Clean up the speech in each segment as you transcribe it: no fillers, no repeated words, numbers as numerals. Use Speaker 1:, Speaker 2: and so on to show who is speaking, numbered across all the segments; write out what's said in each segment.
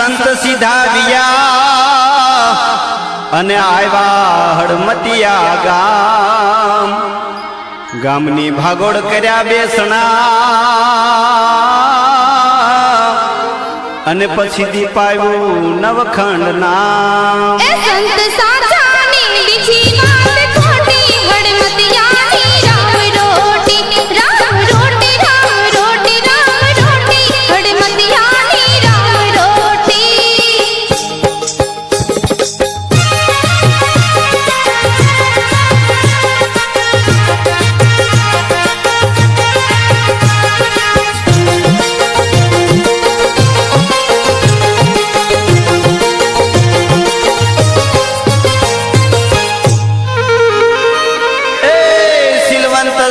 Speaker 1: સંત સીધા વિયા અને આવ્યા હડમતિયા ગામ ગામની ભાગોળ કર્યા બેસણા અને પછી દીપાયું નવખંડ નામ
Speaker 2: એ સંત સાચાની બીજી વાત ખોટી હડમતિયાની રામ રોટી રામ રોટી રામ રોટી રામ રોટી હડમતિયાની રામ રોટી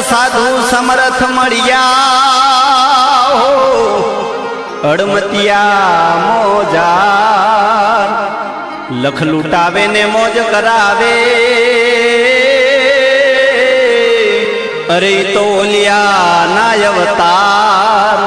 Speaker 1: સાધુ સમરથ મળ્યા હો અડમતિયા મોજાર લખ લૂટાવે ને મોજ કરાવે અરે તો ઓલિયા નાય અવતાર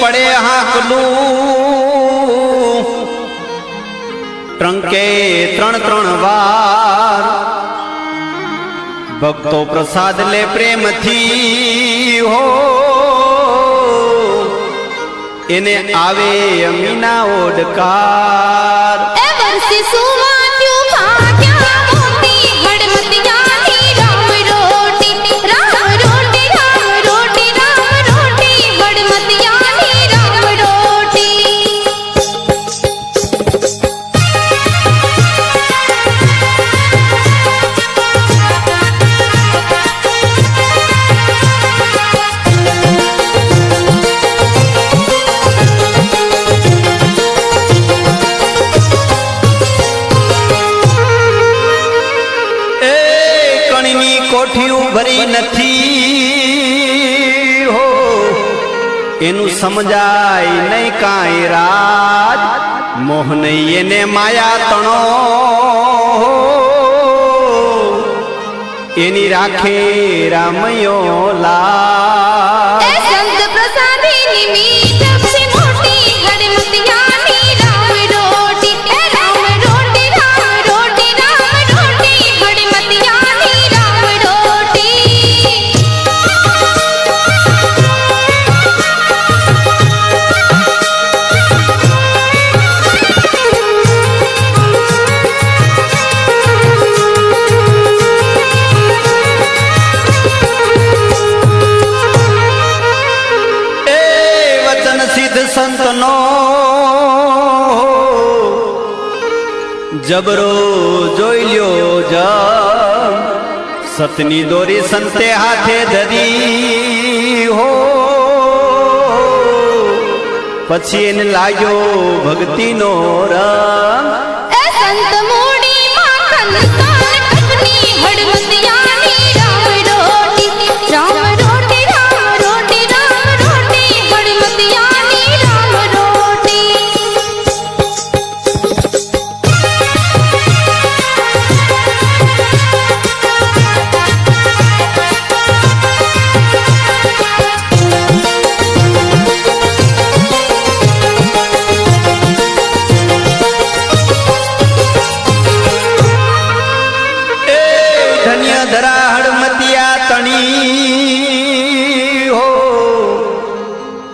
Speaker 1: પડે હાકલું ટ્રંકે ત્રણ વાર ભક્તો પ્રસાદ લે પ્રેમથી હો એને આવે અમીના ઓડકાર
Speaker 2: એ વર્ષે સુવાત્યું ભાગ્યા મોતી હડમતિયાની રામ રોટી રામ રોટી રામ રોટી રામ રોટી હડમતિયાની રામ રોટી
Speaker 1: કોઠિયું ભરી નથી હો એનું સમજાય નહીં કાંઈ રાજ મોહન એને માયા તણો એની રાખે રામયો લા
Speaker 2: એ સંત પ્રસાદી નિમિત્ત છે મોટી હડમતિયાની રામ રોટી એ રામ રોટી રામ રોટી રામ રોટી હડમતિયાની રામ રોટી
Speaker 1: સંતનો જબરો જોઈ લ્યો જમ સતની દોરી સંતે હાથે ધરી હો પછી એને લાગ્યો ભક્તિનો રંગ
Speaker 2: એ સંત મૂડી માખન કાન કપની હડમતિયાની રામ રોટી રામ રોટી રામ રોટી રામ રોટી હડમતિયાની રામ રોટી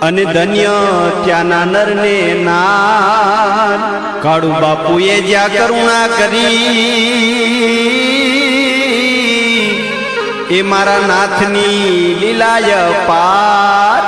Speaker 1: અને ધન્ય ત્યાંના નરને નાર કાળુ બાપુએ જ્યાં કરુણા કરી એ મારા નાથની લીલાય પાર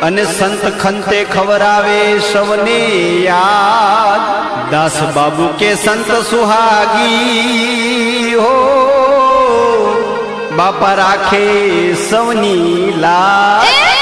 Speaker 1: અને સંત ખંતે ખવરાવે સૌને યાદ દાસ બાબુ કે સંત સુહાગી હો બાપા રાખે સૌની લાજ